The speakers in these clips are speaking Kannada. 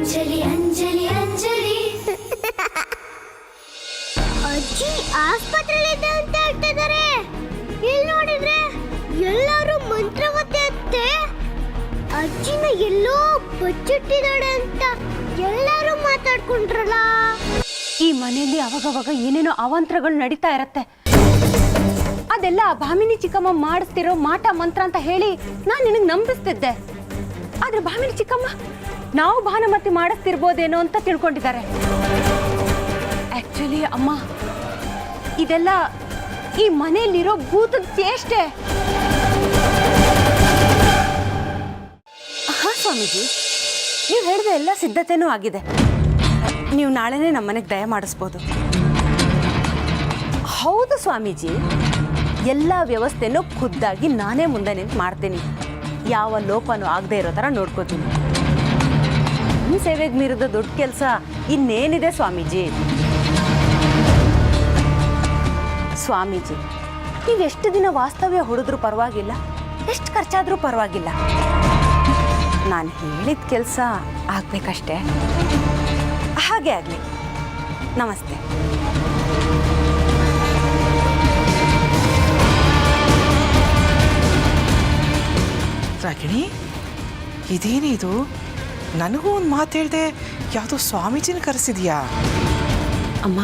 ಅಂಜಲಿ ಅಂಜಲಿ ಅಂಜಲಿ ಅಜ್ಜಿ ಆಸ್ಪತ್ರೆಯಲ್ಲಿ ಅಂತ ಹೇಳ್ತಿದ್ದಾರೆ. ಇಲ್ಲಿ ನೋಡಿದ್ರೆ ಎಲ್ಲರೂ ಮಂತ್ರವತ್ತೆ ಅತ್ತೆ ಅಜ್ಜಿನ ಎಲ್ಲೋ ಬಚ್ಚಿಟ್ಟಿದ್ದಾಳೆ ಅಂತ ಎಲ್ಲರೂ ಮಾತಾಡ್ಕೊಂಡ್ರಲ್ಲ. ಈ ಮನೆಯಲ್ಲಿ ಅವಾಗವಾಗ ಏನೇನೋ ಅವಾಂತರಗಳು ನಡೀತಾ ಇರತ್ತೆ. ಅದೆಲ್ಲ ಭಾಮಿನಿ ಚಿಕ್ಕಮ್ಮ ಮಾಡಿಸ್ತಿರೋ ಮಾಟ ಮಂತ್ರ ಅಂತ ಹೇಳಿ ನಾನು ನಿನಗೆ ನಂಬಿಸ್ತಿದ್ದೆ. ಆದ್ರೆ ಭಾಮಿನಿ ಚಿಕ್ಕಮ್ಮ ನಾವು ಭಾನುಮತಿ ಮಾಡಿಸ್ತಿರ್ಬೋದೇನೋ ಅಂತ ತಿಳ್ಕೊಂಡಿದ್ದಾರೆ. ಆಕ್ಚುಲಿ ಅಮ್ಮ, ಇದೆಲ್ಲ ಈ ಮನೆಯಲ್ಲಿರೋ ಭೂತದ ಚೇಷ್ಟೆ. ಹಾ ಸ್ವಾಮೀಜಿ, ನೀವು ಹೇಳಿದ ಎಲ್ಲ ಸಿದ್ಧತೆನೂ ಆಗಿದೆ. ನೀವು ನಾಳೆನೇ ನಮ್ಮ ಮನೆಗೆ ದಯ ಮಾಡಿಸ್ಬೋದು. ಹೌದು ಸ್ವಾಮೀಜಿ, ಎಲ್ಲ ವ್ಯವಸ್ಥೆನೂ ಖುದ್ದಾಗಿ ನಾನೇ ಮುಂದೆ ನಿಂತು ಮಾಡ್ತೀನಿ. ಯಾವ ಲೋಪನೂ ಆಗದೆ ಇರೋ ಥರ ನೋಡ್ಕೋತೀನಿ. ನಿಮ್ಮ ಸೇವೆಗೆ ಮೀರಿದ ದೊಡ್ಡ ಕೆಲಸ ಇನ್ನೇನಿದೆ ಸ್ವಾಮೀಜಿ? ಸ್ವಾಮೀಜಿ, ನೀವು ಎಷ್ಟು ದಿನ ವಾಸ್ತವ್ಯ ಹುಡಿದ್ರೂ ಪರವಾಗಿಲ್ಲ, ಎಷ್ಟು ಖರ್ಚಾದರೂ ಪರವಾಗಿಲ್ಲ. ನಾನು ಹೇಳಿದ ಕೆಲಸ ಆಗಬೇಕಷ್ಟೇ. ಹಾಗೆ ಆಗಲಿ. ನಮಸ್ತೆ. ರಾಗಿಣಿ, ಇದೇನಿದು? ನನಗೂ ಒಂದು ಮಾತು ಹೇಳ್ದೆ, ಯಾವುದೋ ಸ್ವಾಮೀಜಿನ ಕರೆಸಿದ್ಯಾ? ಅಮ್ಮ,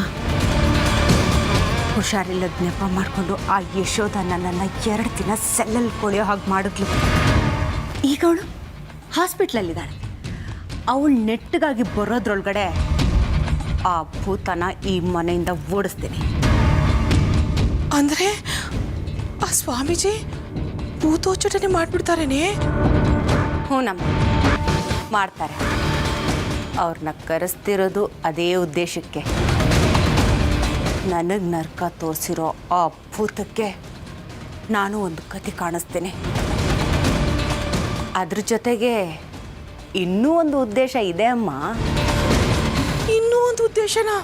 ಹುಷಾರಿಲ್ಲದ ನೆಪ ಮಾಡಿಕೊಂಡು ಆ ಯಶೋಧ ನನ್ನನ್ನು 2 ದಿನ ಸೆಲ್ಲಲ್ಲಿ ಕೊಳೆಯೋ ಹಾಗೆ ಮಾಡಿದ್ಲು. ಈಗ ಅವಳು ಹಾಸ್ಪಿಟ್ಲಲ್ಲಿದ್ದಾಳೆ. ಅವಳು ನೆಟ್ಟಗಾಗಿ ಬರೋದ್ರೊಳಗಡೆ ಆ ಭೂತನ ಈ ಮನೆಯಿಂದ ಓಡಿಸ್ತೀನಿ. ಅಂದರೆ ಆ ಸ್ವಾಮೀಜಿ ಭೂತೋಚ್ಚಾಟನೆ ಮಾಡಿಬಿಡ್ತಾರೇನೆ? ಹ್ಞೂನಮ್ಮ, ಮಾಡ್ತಾರೆ. ಅವ್ರನ್ನ ಕರೆಸ್ತಿರೋದು ಅದೇ ಉದ್ದೇಶಕ್ಕೆ. ನನಗೆ ನರ್ಕ ತೋರಿಸಿರೋ ಆ ಭೂತಕ್ಕೆ ನಾನು ಒಂದು ಕತೆ ಕಾಣಿಸ್ತೀನಿ. ಅದ್ರ ಜೊತೆಗೆ ಇನ್ನೂ ಒಂದು ಉದ್ದೇಶ ಇದೆ ಅಮ್ಮ. ಇನ್ನೂ ಒಂದು ಉದ್ದೇಶನಾ?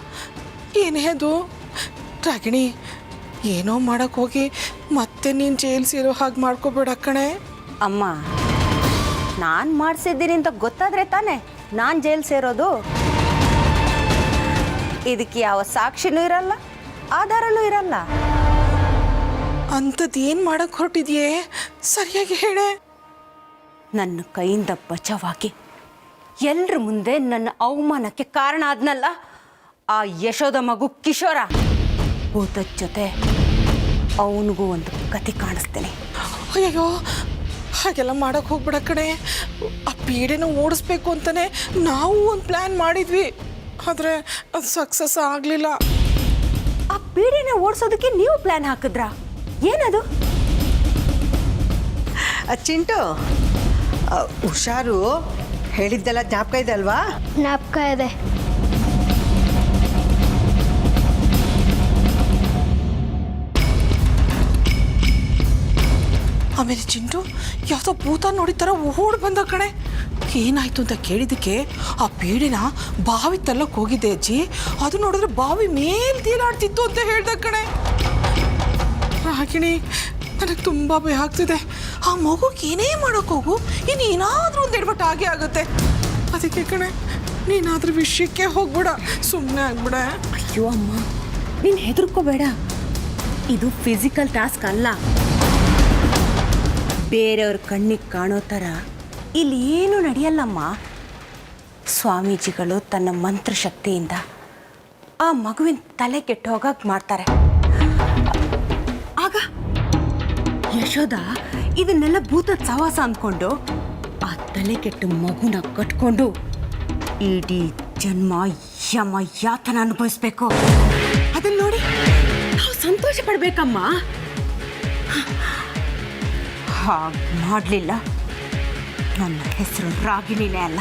ಏನೇ ಅದು? ರಾಗಿಣಿ, ಏನೋ ಮಾಡಕ್ಕೆ ಹೋಗಿ ಮತ್ತೆ ನೀನು ಜೈಲ್ ಸೇರೋ ಹಾಗೆ ಮಾಡ್ಕೋಬೇಡ ಕಣೆ. ಅಮ್ಮ, ನಾನು ಮಾಡಿಸಿದ್ದೀನಿ ಅಂತ ಗೊತ್ತಾದರೆ ತಾನೇ ನಾನು ಜೈಲು ಸೇರೋದು. ಇದಕ್ಕೆ ಯಾವ ಸಾಕ್ಷಿನೂ ಇರಲ್ಲ, ಆಧಾರನೂ ಇರಲ್ಲ. ಅಂಥದ್ದು ಏನು ಮಾಡಕ್ಕೆ ಹೊರಟಿದ್ಯೇ? ಸರಿಯಾಗಿ ಹೇಳೆ. ನನ್ನ ಕೈಯಿಂದ ಬಚಾವಾಗಿ ಎಲ್ಲರ ಮುಂದೆ ನನ್ನ ಅವಮಾನಕ್ಕೆ ಕಾರಣ ಆದ್ನಲ್ಲ ಆ ಯಶೋದ ಮಗು ಕಿಶೋರ, ಭೂತದ ಜೊತೆ ಅವನಿಗೂ ಒಂದು ಕತೆ ಕಾಣಿಸ್ತೇನೆ. ಅಯ್ಯೋ, ಹಾಗೆಲ್ಲ ಮಾಡಕ್ಕೆ ಹೋಗ್ಬಿಡ ಕಣೆ. ಆ ಪೀಡೆನ ಓಡಿಸ್ಬೇಕು ಅಂತಲೇ ನಾವು ಒಂದು ಪ್ಲ್ಯಾನ್ ಮಾಡಿದ್ವಿ, ಆದರೆ ಅದು ಸಕ್ಸಸ್ ಆಗಲಿಲ್ಲ. ಆ ಪೀಡೆನ ಓಡಿಸೋದಕ್ಕೆ ನೀವು ಪ್ಲಾನ್ ಹಾಕಿದ್ರಾ? ಏನದು? ಚಿಂಟು, ಹುಷಾರು. ಹೇಳಿದ್ದೆಲ್ಲ ಜ್ಞಾಪಕ ಇದೆ ಅಲ್ವಾ? ಜ್ಞಾಪಕ ಇದೆ. ಆಮೇಲೆ ಚಿಂಟು ಯಾವುದೋ ಭೂತ ನೋಡಿದ ಓಡ್ ಬಂದ ಕಣೆ. ಏನಾಯ್ತು ಅಂತ ಕೇಳಿದ್ದಕ್ಕೆ ಆ ಪೀಡೆನ ಬಾವಿ ತಲ್ಲಕ್ಕೆ ಹೋಗಿದ್ದೆ ಅಜ್ಜಿ, ಅದು ನೋಡಿದ್ರೆ ಬಾವಿ ಮೇಲ್ ತೇಲಾಡ್ತಿತ್ತು ಅಂತ ಹೇಳ್ದ ಕಣೆ. ರಾಗಿಣಿ, ನನಗೆ ತುಂಬ ಭಯ ಆಗ್ತಿದೆ. ಆ ಮಗುಗೆ ಏನೇ ಮಾಡೋಕೆ ಹೋಗು, ಇನ್ನು ಏನಾದರೂ ಒಂದು ಎಡವಟ್ಟು ಆಗೇ ಆಗುತ್ತೆ. ಅದಕ್ಕೆ ಕಣೆ, ನೀನಾದ್ರೂ ವಿಷಯಕ್ಕೆ ಹೋಗ್ಬೇಡ, ಸುಮ್ಮನೆ ಆಗ್ಬಿಡ. ಅಯ್ಯೋ ಅಮ್ಮ, ನೀನು ಹೆದರ್ಕೋಬೇಡ. ಇದು ಫಿಸಿಕಲ್ ಟಾಸ್ಕ್ ಅಲ್ಲ. ಬೇರೆಯವ್ರ ಕಣ್ಣಿಗೆ ಕಾಣೋ ಥರ ಇಲ್ಲಿ ಏನೂ ನಡೆಯಲ್ಲಮ್ಮ. ಸ್ವಾಮೀಜಿಗಳು ತನ್ನ ಮಂತ್ರಶಕ್ತಿಯಿಂದ ಆ ಮಗುವಿನ ತಲೆ ಕೆಟ್ಟು ಹೋಗಕ್ಕೆ ಮಾಡ್ತಾರೆ. ಆಗ ಯಶೋದ ಇದನ್ನೆಲ್ಲ ಭೂತದ ಸವಾಸ ಅಂದ್ಕೊಂಡು ಆ ತಲೆ ಕೆಟ್ಟು ಮಗುನ ಕಟ್ಕೊಂಡು ಇಡೀ ಜನ್ಮ ಯಮ ಯಾತನ ಅನುಭವಿಸ್ಬೇಕು. ಅದನ್ನ ನೋಡಿ ನಾವು ಸಂತೋಷ ಪಡ್ಬೇಕಮ್ಮ. ಹಾಗೆ ಮಾಡಲಿಲ್ಲ, ನನ್ನ ಹೆಸರು ರಾಗಿಣಿನೇ ಅಲ್ಲ.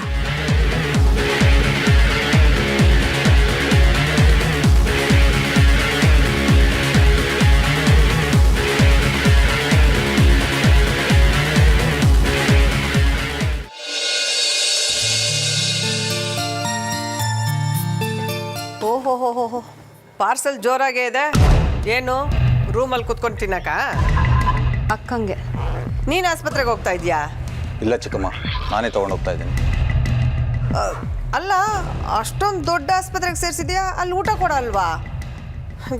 ಓಹೋ, ಪಾರ್ಸಲ್ ಜೋರಾಗೇ ಇದೆ. ಏನು ರೂಮಲ್ಲಿ ಕುತ್ಕೊಂಡು ತಿನ್ನಕ? ಅಕ್ಕಂಗೆ. ನೀನು ಆಸ್ಪತ್ರೆಗೆ ಹೋಗ್ತಾ ಇದೆಯಾ? ಇಲ್ಲ ಚಿಕ್ಕಮ್ಮ, ನಾನೇ ತೊಗೊಂಡು ಹೋಗ್ತಾ ಇದ್ದೀನಿ. ಅಲ್ಲ ಅಷ್ಟೊಂದು ದೊಡ್ಡ ಆಸ್ಪತ್ರೆಗೆ ಸೇರಿಸಿದ್ಯಾ, ಅಲ್ಲಿ ಊಟ ಕೊಡಲ್ವಾ?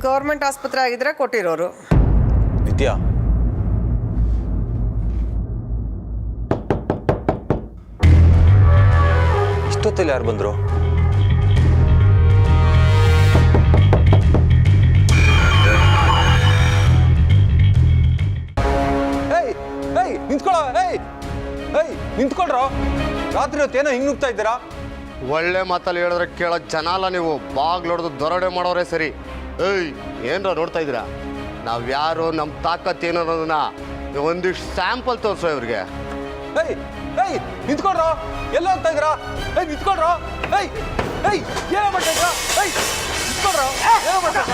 ಗೌರ್ಮೆಂಟ್ ಆಸ್ಪತ್ರೆ ಆಗಿದ್ರೆ ಕೊಟ್ಟಿರೋರು. ನಿತ್ಯ, ಇಷ್ಟೊತ್ತಲ್ಲಿ ಯಾರು ಬಂದರು? ನಿಂತ್ಕೊಳ್ಳೋ. ನಿಂತ್ಕೊಳ್ರೋ. ರಾತ್ರಿ ಹೊತ್ತೇನೋ ಹಿಂಗೆ ನುಗ್ತಾ ಇದ್ದೀರಾ? ಒಳ್ಳೆ ಮಾತಲ್ಲಿ ಹೇಳಿದ್ರೆ ಕೇಳೋ ಜನ ಅಲ್ಲ ನೀವು. ಬಾಗ್ಲೊಡ್ದು ದೊರಡೆ ಮಾಡೋರೇ ಸರಿ. ಏನ್ರ ನೋಡ್ತಾ ಇದ್ದೀರಾ? ನಾವ್ಯಾರು, ನಮ್ಮ ತಾಕತ್ ಏನು ಅನ್ನೋದನ್ನ ಒಂದಿಷ್ಟು ಸ್ಯಾಂಪಲ್ ತೋರಿಸೋ ಇವ್ರಿಗೆ. ನಿಂತ್ಕೊಳ್ರೋ. ಎಲ್ಲ ಹೋಗ್ತಾ ಇದ್ದೀರಾ? ನಿಂತ್ಕೊಳ್ರೋ. ಏನೋ ಮಾಡ್ತಾ ಇದ್ದೀರಾ? ನಿಂತ್ಕೊಳ್ರೋ. ಏನೋ ಮಾಡ್ತಾ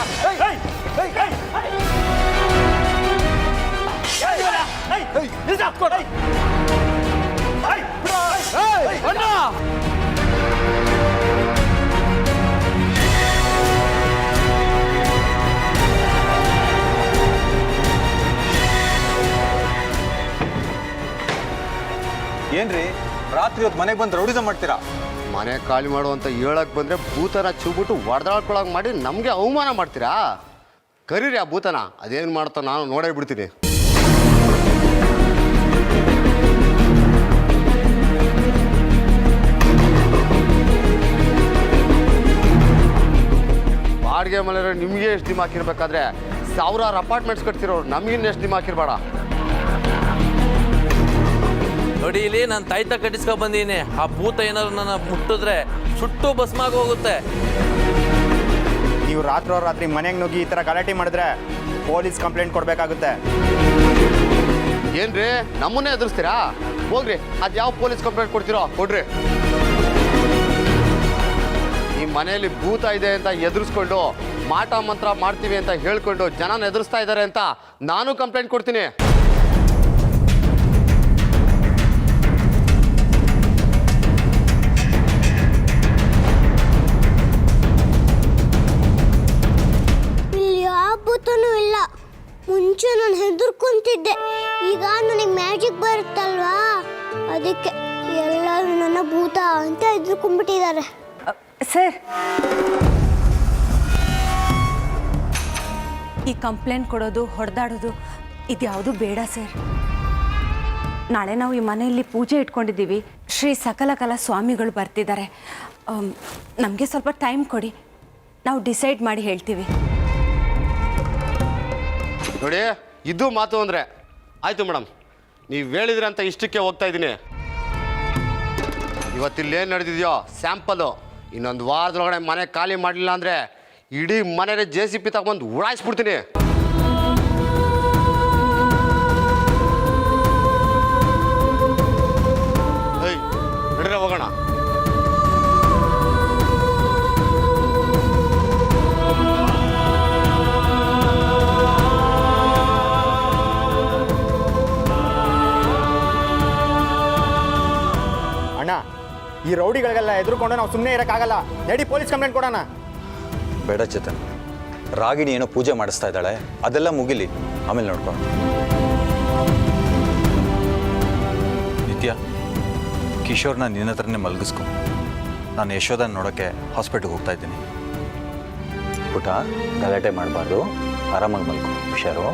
ಏನ್ರಿ ರಾತ್ರಿ ಹೊತ್ತು ಮನೆಗೆ ಬಂದು ರೌಡಿಸಂ ಮಾಡ್ತೀರಾ? ಮನೆ ಖಾಲಿ ಮಾಡುವಂತ ಹೇಳಕ್ ಬಂದ್ರೆ ಭೂತನ ಚೂಬಿಟ್ಟು ಒಡೆದಾಡ್ಕೊಳಕ್ ಮಾಡಿ ನಮಗೆ ಅವಮಾನ ಮಾಡ್ತೀರಾ? ಕರೀರಿ ಆ ಭೂತನ, ಅದೇನು ಮಾಡ್ತಾ ನಾನು ನೋಡೇ ಬಿಡ್ತೀನಿ. ಬಾಡಿಗೆ ಮನೆ ನಿಮಗೆ ಎಷ್ಟು ದಿಮ ಹಾಕಿರ್ಬೇಕಾದ್ರೆ ಸಾವಿರಾರು ಅಪಾರ್ಟ್ಮೆಂಟ್ಸ್ ಕಟ್ತಿರೋರು ನಮಗಿನ್ನ ಎಷ್ಟು ದಿಮ ಹಾಕಿರ್ಬೇಡ. ನೋಡಿ, ಇಲ್ಲಿ ನಾನು ತಾಯ್ತ ಕಟ್ಟಿಸ್ಕೊ ಬಂದೀನಿ. ಆ ಭೂತ ಏನಾದ್ರು ನನ್ನ ಮುಟ್ಟಿದ್ರೆ ಸುಟ್ಟು ಭಸ್ಮಾಗ ಹೋಗುತ್ತೆ. ನೀವು ರಾತ್ರಿ ಮನೆಗೆ ನುಗ್ಗಿ ಈ ಥರ ಗಲಾಟೆ ಮಾಡಿದ್ರೆ ಪೊಲೀಸ್ ಕಂಪ್ಲೇಂಟ್ ಕೊಡಬೇಕಾಗುತ್ತೆ. ಏನ್ರಿ ನಮ್ಮನ್ನೇ ಎದುರಿಸ್ತೀರಾ? ಹೋಗ್ರಿ, ಅದು ಯಾವ ಪೊಲೀಸ್ ಕಂಪ್ಲೇಂಟ್ ಕೊಡ್ತೀರೋ ಕೊಡ್ರಿ. ಈ ಮನೆಯಲ್ಲಿ ಭೂತ ಇದೆ ಅಂತ ಎದುರಿಸ್ಕೊಂಡು ಮಾಟ ಮಂತ್ರ ಮಾಡ್ತೀವಿ ಅಂತ ಹೇಳ್ಕೊಂಡು ಜನನ ಎದುರಿಸ್ತಾ ಇದ್ದಾರೆ ಅಂತ ನಾನು ಕಂಪ್ಲೇಂಟ್ ಕೊಡ್ತೀನಿ. ಇಲ್ಲ, ಮುಂಚೆ ನಾನು ಹೆದರ್ಕೊಂತಿದ್ದೆ. ಈಗ ನನಗೆ ಮ್ಯಾಜಿಕ್ ಬರುತ್ತಲ್ವಾ, ಅದಕ್ಕೆ ಎಲ್ಲರೂ ನನ್ನ ಭೂತ ಅಂತ ಹೆದರ್ಕೊಂಡ್ಬಿಟ್ಟಿದ್ದಾರೆ. ಸರ್, ಈ ಕಂಪ್ಲೇಂಟ್ ಕೊಡೋದು, ಹೊಡೆದಾಡೋದು ಇದ್ಯಾವುದು ಬೇಡ ಸರ್. ನಾಳೆ ನಾವು ಈ ಮನೆಯಲ್ಲಿ ಪೂಜೆ ಇಟ್ಕೊಂಡಿದ್ದೀವಿ. ಶ್ರೀ ಸಕಲ ಕಲಾ ಸ್ವಾಮಿಗಳು ಬರ್ತಿದ್ದಾರೆ. ನಮಗೆ ಸ್ವಲ್ಪ ಟೈಮ್ ಕೊಡಿ, ನಾವು ಡಿಸೈಡ್ ಮಾಡಿ ಹೇಳ್ತೀವಿ. ನೋಡಿ, ಇದು ಮಾತು ಅಂದರೆ ಆಯಿತು ಮೇಡಮ್, ನೀವು ಹೇಳಿದ್ರೆ ಅಂತ ಇಷ್ಟಕ್ಕೆ ಹೋಗ್ತಾ ಇದ್ದೀನಿ. ಇವತ್ತಿಲ್ಲೇನು ನಡೆದಿದೆಯೋ ಸ್ಯಾಂಪಲ್ಲು, ಇನ್ನೊಂದು ವಾರದೊಳಗಡೆ ಮನೆ ಖಾಲಿ ಮಾಡಲಿಲ್ಲ ಅಂದರೆ ಇಡೀ ಮನೆಯೇ JCB ತಗೊಂಡು ಉಡಾಯಿಸ್ಬಿಡ್ತೀನಿ. ನಡೀರ ಹೋಗೋಣ. ಅಣ್ಣ, ಈ ರೌಡಿಗಳಿಗೆಲ್ಲ ಎದುರುಕೊಂಡು ನಾವು ಸುಮ್ಮನೆ ಇರೋಕ್ಕಾಗಲ್ಲ. ನಡಿ ಪೊಲೀಸ್ ಕಂಪ್ಲೇಂಟ್ ಕೊಡೋಣ. ಬೇಡ ಚೇತನ್, ರಾಗಿಣಿ ಏನೋ ಪೂಜೆ ಮಾಡಿಸ್ತಾ ಇದ್ದಾಳೆ, ಅದೆಲ್ಲ ಮುಗಿಲಿ, ಆಮೇಲೆ ನೋಡ್ಕೊಂಡು. ನಿತ್ಯ, ಕಿಶೋರ್ನ ನಿನ್ನ ಹತ್ರನೇ ಮಲಗಿಸ್ಕೊ. ನಾನು ಯಶೋಧನ ನೋಡೋಕ್ಕೆ ಹಾಸ್ಪಿಟ್ಲಿಗೆ ಹೋಗ್ತಾ ಇದ್ದೀನಿ. ಪುಟ, ಗಲಾಟೆ ಮಾಡಬಾರ್ದು, ಆರಾಮಾಗಿ ಮಲ್ಕೊ. ಹುಷಾರು.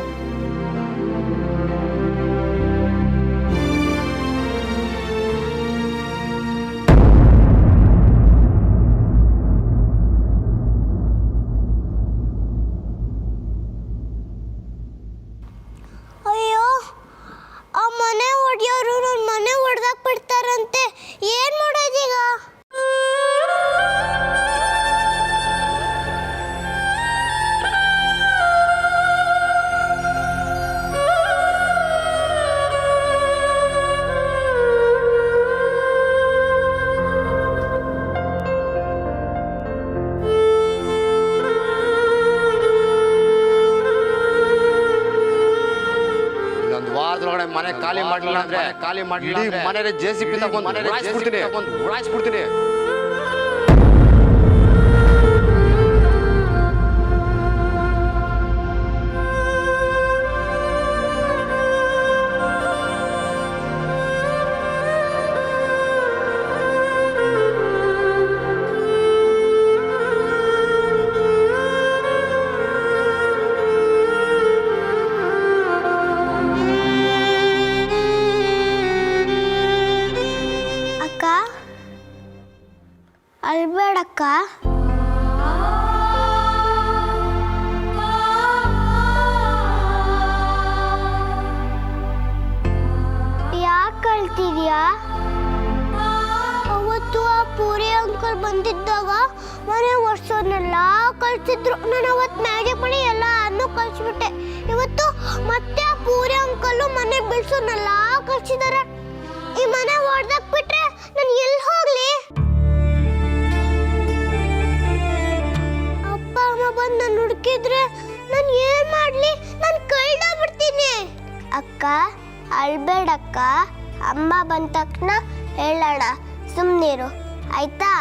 ಅಯ್ಯೋ, ಆ ಮನೆ ಒಡೆಯೋರು ನನ್ನ ಮನೆ ಹೊಡೆದಾಕ್ ಬಿಡ್ತಾರಂತೆ. ಏನ್ ಮಾಡೋದೀಗ? ಮನೆ ಖಾಲಿ ಮಾಡಲಿಲ್ಲ ಅಂದ್ರೆ ಇಡೀ ಮನೆಯೇ JCB ತಗೊಂಡು ಉಡಾಯಿಸ್ಬಿಡ್ತೀನಿ. ಅಳ್ಬೇಡಕ್ಕ. ಯಾಕೆ ಅಳ್ತಿದ್ಯಾ? ಅವತ್ತು ಆ ಪೂರಿ ಅಂಕಲ್ ಬಂದಿದ್ದಾಗ ಮನೆ ವರ್ಷನೆಲ್ಲ ಕಳ್ಸಿದ್ರು. ನಾನು ಅವತ್ತು ಮ್ಯಾಜಿಕ್ ಮಾಡಿ ಎಲ್ಲ ಅನ್ನು ಕಳ್ಸಿಬಿಟ್ಟೆ. ಇವತ್ತು ಮತ್ತೆ ಆ ಪೂರಿ ಅಂಕಲ್ಲು ಮನೆ ಬಿಡ್ಸೋನೆಲ್ಲ ಕಳ್ಸಿದ್ದಾರೆ. ಈ ಮನೆ ಹೊಡೆದಾಕ್ ಬಿಟ್ರೆ ನಾನು ಎಲ್ಲಿ ಹೋಗ್ಲಿ? ಅಪ್ಪ ಅಮ್ಮ ಬಂದು ನಾನು ಹುಡುಕಿದ್ರೆ ನಾನು ಏನ್ ಮಾಡ್ಲಿ? ನಾನು ಕಳ್ದೋಗ್ಬಿಡ್ತೀನಿ. ಅಕ್ಕ ಅಳ್ಬೇಡಕ್ಕ. ಅಮ್ಮ ಬಂದ ತಕ್ಷಣ ಹೇಳೋಣ, ಸುಮ್ಮನಿರು ಆಯ್ತಾ?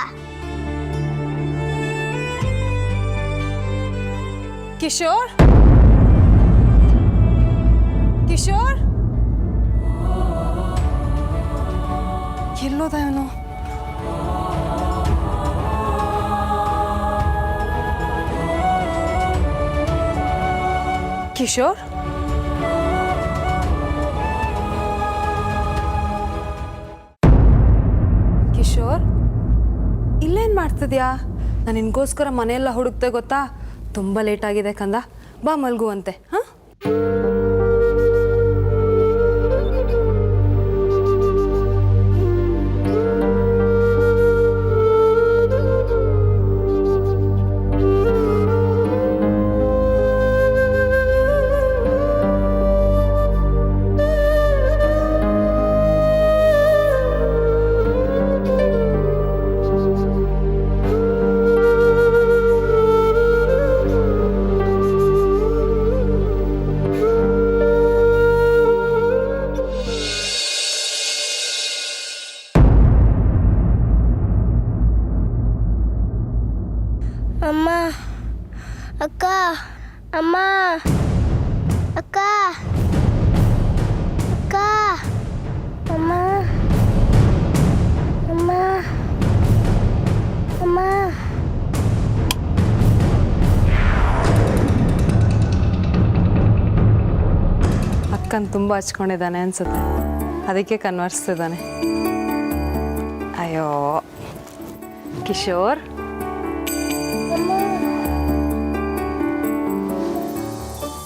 ಕಿಶೋರ್ ಕಿಶೋರ್ ಎಲ್ಲೋದ ಇವನು? ಕಿಶೋರ್ ಕಿಶೋರ್ ಇಲ್ಲೇನು ಮಾಡ್ತಿದ್ಯಾ? ನಾನು ನಿನಗೋಸ್ಕರ ಮನೆಯೆಲ್ಲ ಹುಡುಕ್ತೆ ಗೊತ್ತಾ? ತುಂಬ ಲೇಟ್ ಆಗಿದೆ ಕಂದ, ಬಾ ಮಲ್ಗುವಂತೆ. ಹಾಂ ಅಮ್ಮ, ಅಕ್ಕ, ಅಮ್ಮ, ಅಕ್ಕ, ಅಕ್ಕ, ಅಮ್ಮ, ಅಮ್ಮ, ಅಮ್ಮ. ಅಕ್ಕನ ತುಂಬ ಹಚ್ಕೊಂಡಿದ್ದಾನೆ ಅನ್ಸುತ್ತೆ, ಅದಕ್ಕೆ ಕನ್ವರ್ಸ್ತಿದ್ದಾನೆ. ಅಯ್ಯೋ ಕಿಶೋರ್,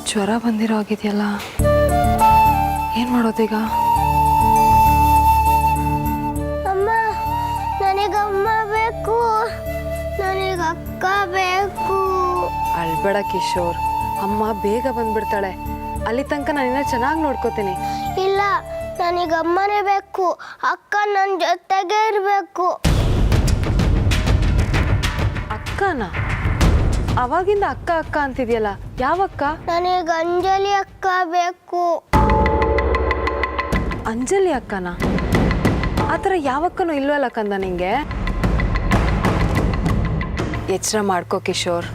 ಜ್ವರ ಬಂದಿರೋ ಆಗಿದೆಯಲ್ಲ, ಏನು ಮಾಡೋದೀಗ? ಅಮ್ಮ, ನನಗಮ್ಮ ಬೇಕು, ನನಗೆ ಅಕ್ಕ ಬೇಕು. ಅಳ್ಬೇಡ ಕಿಶೋರ್, ಅಮ್ಮ ಬೇಗ ಬಂದ್ಬಿಡ್ತಾಳೆ. ಅಲ್ಲಿ ತನಕ ನಾನಿನ್ನ ಚೆನ್ನಾಗಿ ನೋಡ್ಕೋತೀನಿ. ಇಲ್ಲ, ನನಗಮ್ಮನೇ ಬೇಕು. ಅಕ್ಕ ನನ್ನ ಜೊತೆಗೆ ಇರಬೇಕು. ಅಕ್ಕನ? ಅವಾಗಿಂದ ಅಕ್ಕ ಅಕ್ಕ ಅಂತಿದ್ಯಲ್ಲ, ಯಾವಕ್ಕ? ನನಗೆ ಅಂಜಲಿ ಅಕ್ಕ ಬೇಕು. ಅಂಜಲಿ ಅಕ್ಕನ? ಆ ಥರ ಯಾವಕ್ಕನೂ ಇಲ್ವಲ್ಲ ಕಂದ ನಿಂಗೆ? ಎಚ್ಚರ ಮಾಡ್ಕೋ ಕಿಶೋರ್,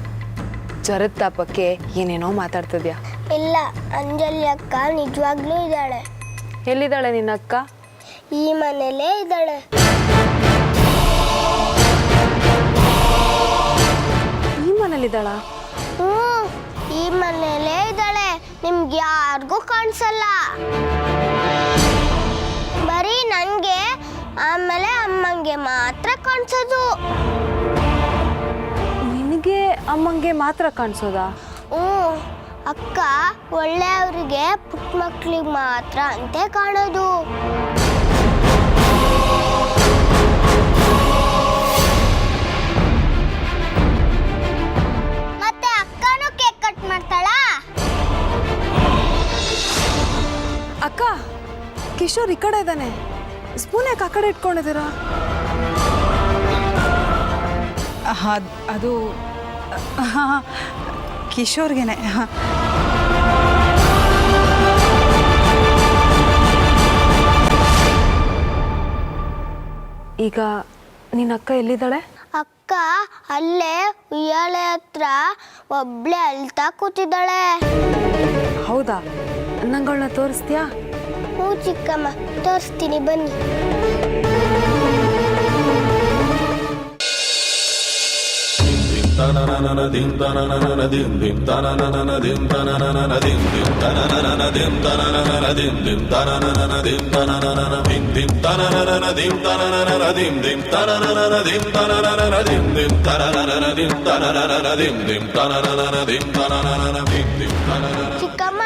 ಜ್ವರದ ತಾಪಕ್ಕೆ ಏನೇನೋ ಮಾತಾಡ್ತಿದ್ಯಾ. ಇಲ್ಲ, ಅಂಜಲಿ ಅಕ್ಕ ನಿಜವಾಗ್ಲೂ ಇದ್ದಾಳೆ. ಎಲ್ಲಿದ್ದಾಳೆ ನಿನ್ನ ಅಕ್ಕ? ಈ ಮನೇಲೇ ಇದ್ದಾಳೆ. ಈ ಮನೇಲಿದ್ದಾಳ? ಹ್ಞೂ, ಈ ಮನೇಲೇ ಇದ್ದಾಳೆ. ನಿಮ್ಗೆ ಯಾರಿಗೂ ಕಾಣಿಸಲ್ಲ, ಬರೀ ನನಗೆ ಆಮೇಲೆ ಅಮ್ಮಂಗೆ ಮಾತ್ರ ಕಾಣಿಸೋದು. ನಿನಗೆ ಅಮ್ಮಂಗೆ ಮಾತ್ರ ಕಾಣಿಸೋದಾ? ಹ್ಞೂ, ಅಕ್ಕ ಒಳ್ಳೆಯವರಿಗೆ ಪುಟ್ಟ ಮಕ್ಕಳಿಗೆ ಮಾತ್ರ ಅಂತೆ ಕಾಣೋದು. ಮತ್ತೆ ಅಕ್ಕನೂ ಕೇಕ್ ಕಟ್ ಮಾಡ್ತಾಳಾ? ಅಕ್ಕ, ಕಿಶೋರ್ ಈ ಕಡೆ ಇದ್ದಾನೆ. ಸ್ಪೂನ್ ಯಾಕೆ ಆ ಕಡೆ ಇಟ್ಕೊಂಡಿದ್ದೀರಾ? ಅದು ಕಿಶೋರ್ಗೆನೆ. ಈಗ ನಿನ್ನ ಅಕ್ಕ ಎಲ್ಲಿದ್ದಾಳೆ? ಅಕ್ಕ ಅಲ್ಲೇ ಉಯ್ಯಾಲೆ ಹತ್ರ ಒಬ್ಳೆ ಅಳ್ತಾ ಕೂತಿದ್ದಾಳೆ. ಹೌದಾ? ನಂಗಳನ್ನ ತೋರಿಸ್ತೀಯಾ? ಹ್ಞೂ ಚಿಕ್ಕಮ್ಮ, ತೋರಿಸ್ತೀನಿ ಬನ್ನಿ. ಚಿಕ್ಕಮ್ಮ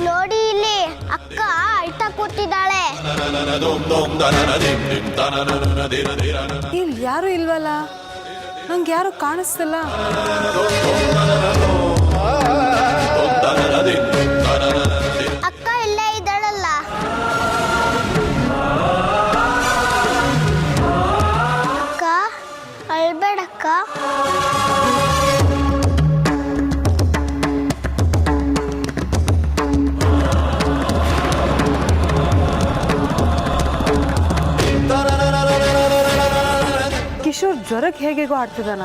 ನೋಡಿ ಇಲ್ಲಿ ಅಕ್ಕ ಅಳ್ತಾ ಕೂತಿದ್ದಾಳೆ. ಇಲ್ಲಿ ಯಾರು ಇಲ್ವಲ್ಲ, ನಂಗೆ ಯಾರು ಕಾಣಿಸ್ತಿಲ್ಲ. ಅಕ್ಕ ಇಲ್ಲೇ ಇದ್ದಾಳಲ್ಲ. ಅಕ್ಕ ಅಳ್ಬೇಡಕ್ಕ. ಕಿಶೋರ್ ಜ್ವರಕ್ಕೆ ಹೇಗೇಗೋ ಆಡ್ತಿದ್ದಾನ,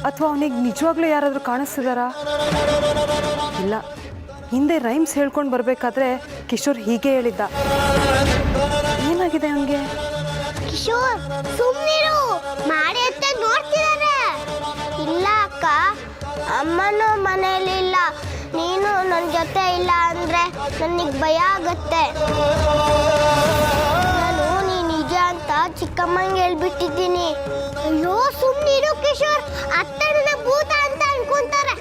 ಅಥವಾ ಅವನಿಗೆ ನಿಜವಾಗ್ಲೂ ಯಾರಾದರೂ ಕಾಣಿಸ್ತಿದಾರಾ? ಇಲ್ಲ, ಹಿಂದೆ ರೈಮ್ಸ್ ಹೇಳ್ಕೊಂಡು ಬರಬೇಕಾದ್ರೆ ಕಿಶೋರ್ ಹೀಗೆ ಹೇಳಿದ್ದ. ಏನಾಗಿದೆ ಅವನಿಗೆ? ಕಿಶೋರ್ ಸುಮ್ಮನಿರು, ಮಾಡಿ ಅಂತ ನೋಡ್ತಿದ್ದಾರೆ. ಇಲ್ಲ ಅಕ್ಕ, ಅಮ್ಮನೂ ಮನೆಯಲ್ಲಿ ಇಲ್ಲ. ನೀನು ನನ್ನ ಜೊತೆ ಇಲ್ಲ ಅಂದ್ರೆ ನನಗೆ ಭಯ ಆಗತ್ತೆ. ನಾನು ನೀ ನಿಜ ಅಂತ ಚಿಕ್ಕಮ್ಮಂಗೆ ಹೇಳ್ಬಿಟ್ಟಿದ್ದೀನಿ. ಅಯ್ಯೋ ಸುಮ್ಮನಿರು ಕಿಶೋರ್, ಅತ್ತೆ ನನ್ನ ಭೂತ ಅಂತ ಅನ್ಕೊಂತಾರೆ.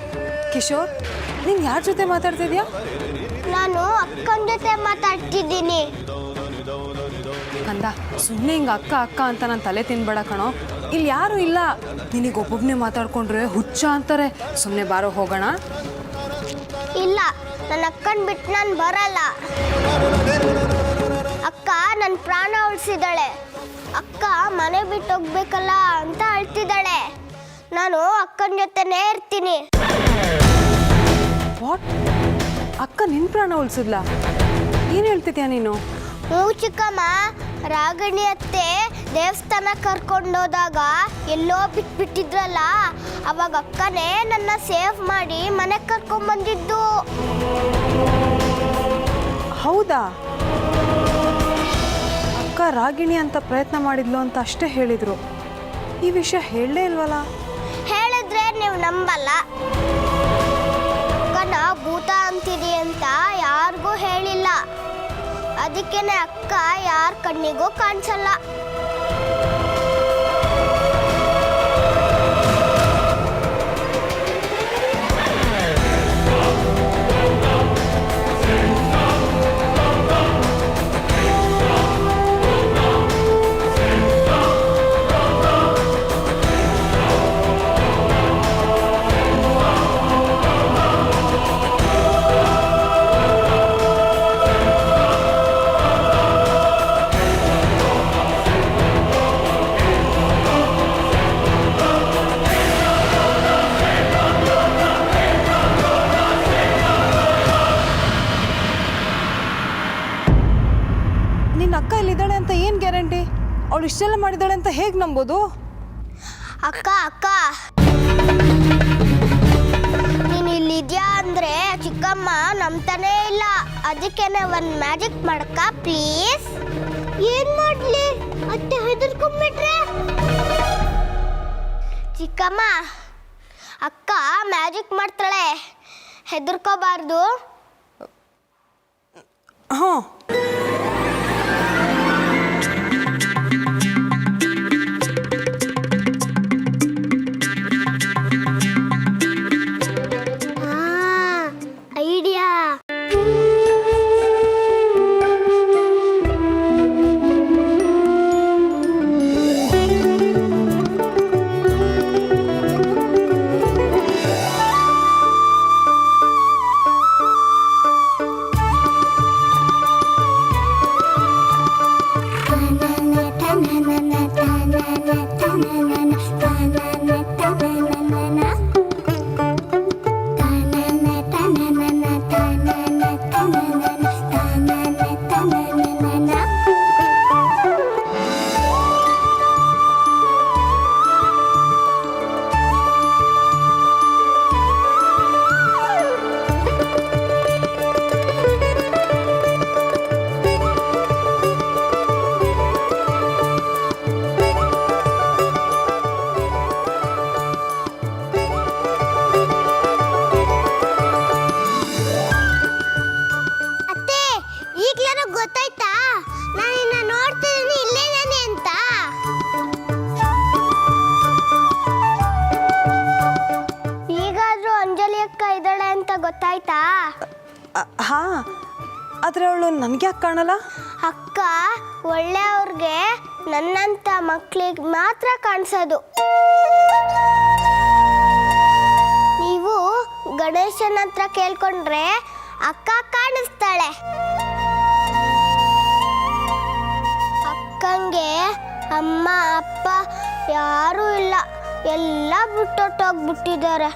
ಕಿಶೋರ್, ನೀನು ಯಾರ ಜೊತೆ ಮಾತಾಡ್ತಿದ್ಯಾ? ನಾನು ಅಕ್ಕನ ಜೊತೆ ಮಾತಾಡ್ತಿದ್ದೀನಿ. ಕಂದ, ಸುಮ್ಮನೆ ಹಿಂಗೆ ಅಕ್ಕ ಅಕ್ಕ ಅಂತ ನಾನು ತಲೆ ತಿನ್ಬೇಡ ಕಣೋ. ಇಲ್ಲಿ ಯಾರು ಇಲ್ಲ, ನಿನಗೆ ಒಬ್ಬೊಬ್ಬನೇ ಮಾತಾಡ್ಕೊಂಡ್ರೆ ಹುಚ್ಚ ಅಂತಾರೆ. ಸುಮ್ಮನೆ ಬಾರೋ ಹೋಗೋಣ. ಇಲ್ಲ, ನನ್ನ ಅಕ್ಕನ ಬಿಟ್ಟು ನಾನು ಬರಲ್ಲ. ಅಕ್ಕ ನನ್ನ ಪ್ರಾಣ ಉಳಿಸಿದಾಳೆ. ಅಕ್ಕ ಮನೆ ಬಿಟ್ಟು ಹೋಗ್ಬೇಕಲ್ಲ ಅಂತ ಅಳ್ತಿದ್ದಾಳೆ. ನಾನು ಅಕ್ಕನ ಜೊತೆನೇ ಇರ್ತೀನಿ. ವಾಟ್? ಅಕ್ಕ ನಿನ್ನ ಪ್ರಾಣ ಉಳಿಸಿದ್ಲ? ಏನು ಹೇಳ್ತಿದ್ಯಾ ನೀನು? ಹ್ಞೂ ಚಿಕ್ಕಮ್ಮ, ರಾಗಿಣಿ ಅತ್ತೆ ದೇವಸ್ಥಾನ ಕರ್ಕೊಂಡೋದಾಗ ಎಲ್ಲೋ ಬಿಟ್ಬಿಟ್ಟಿದ್ರಲ್ಲ, ಅವಾಗ ಅಕ್ಕನೇ ನನ್ನ ಸೇಫ್ ಮಾಡಿ ಮನೆಗೆ ಕರ್ಕೊಂಡ್ಬಂದಿದ್ದು. ಹೌದಾ? ಅಕ್ಕ ರಾಗಿಣಿ ಅಂತ ಪ್ರಯತ್ನ ಮಾಡಿದ್ಲು ಅಂತ ಅಷ್ಟೇ ಹೇಳಿದ್ರು. ಈ ವಿಷಯ ಹೇಳಲೇ ಇಲ್ವಲ್ಲ? ಹೇಳಿದ್ರೆ ನೀವು ನಂಬಲ್ಲ. ಅಕ್ಕನ ಭೂತ ಅಂತಿದೆ ಅಂತ ಯಾರಿಗೂ ಹೇಳಿಲ್ಲ. ಅದಕ್ಕೇನೆ ಅಕ್ಕ ಯಾರ ಕಣ್ಣಿಗೂ ಕಾಣಿಸಲ್ಲ. ಅಕ್ಕ ಇಲ್ಲಿದ್ದಾಳೆ ಅಂತ ಏನು ಗ್ಯಾರಂಟಿ? ಅವಳು ಇಷ್ಟೆಲ್ಲ ಮಾಡಿದ್ದಾಳೆ ಅಂತ ಹೇಗೆ ನಂಬೋದು? ಅಕ್ಕ ಅಕ್ಕ, ನೀನು ಇಲ್ಲಿದ್ಯಾ ಅಂದ್ರೆ ಚಿಕ್ಕಮ್ಮ ನಂಬ್ತಾನೇ ಇಲ್ಲ. ಅದಕ್ಕೇನೆ ಒಂದು ಮ್ಯಾಜಿಕ್ ಮಾಡಕ್ಕ ಪ್ಲೀಸ್. ಏನ್ ಮಾಡ್ಲಿ? ಅತ್ತೆ ಹೆದರ್ಕೊಂಡ್ಬಿಟ್ರೆ? ಚಿಕ್ಕಮ್ಮ, ಅಕ್ಕ ಮ್ಯಾಜಿಕ್ ಮಾಡ್ತಾಳೆ, ಹೆದರ್ಕೋಬಾರ್ದು. ಹಾಂ, ಐಡಿಯಾ. ಆದರೆ ಅವಳು ನನಗೆ ಯಾಕೆ ಕಾಣಲ್ಲ? ಅಕ್ಕ ಒಳ್ಳೆಯವ್ರಿಗೆ ನನ್ನಂಥ ಮಕ್ಳಿಗೆ ಮಾತ್ರ ಕಾಣಿಸೋದು. ನೀವು ಗಣೇಶನ ಹತ್ರ ಕೇಳ್ಕೊಂಡ್ರೆ ಅಕ್ಕ ಕಾಣಿಸ್ತಾಳೆ. ಅಕ್ಕಂಗೆ ಅಮ್ಮ ಅಪ್ಪ ಯಾರೂ ಇಲ್ಲ, ಎಲ್ಲ ಬಿಟ್ಟೊಟ್ಟೋಗ್ಬಿಟ್ಟಿದ್ದಾರೆ.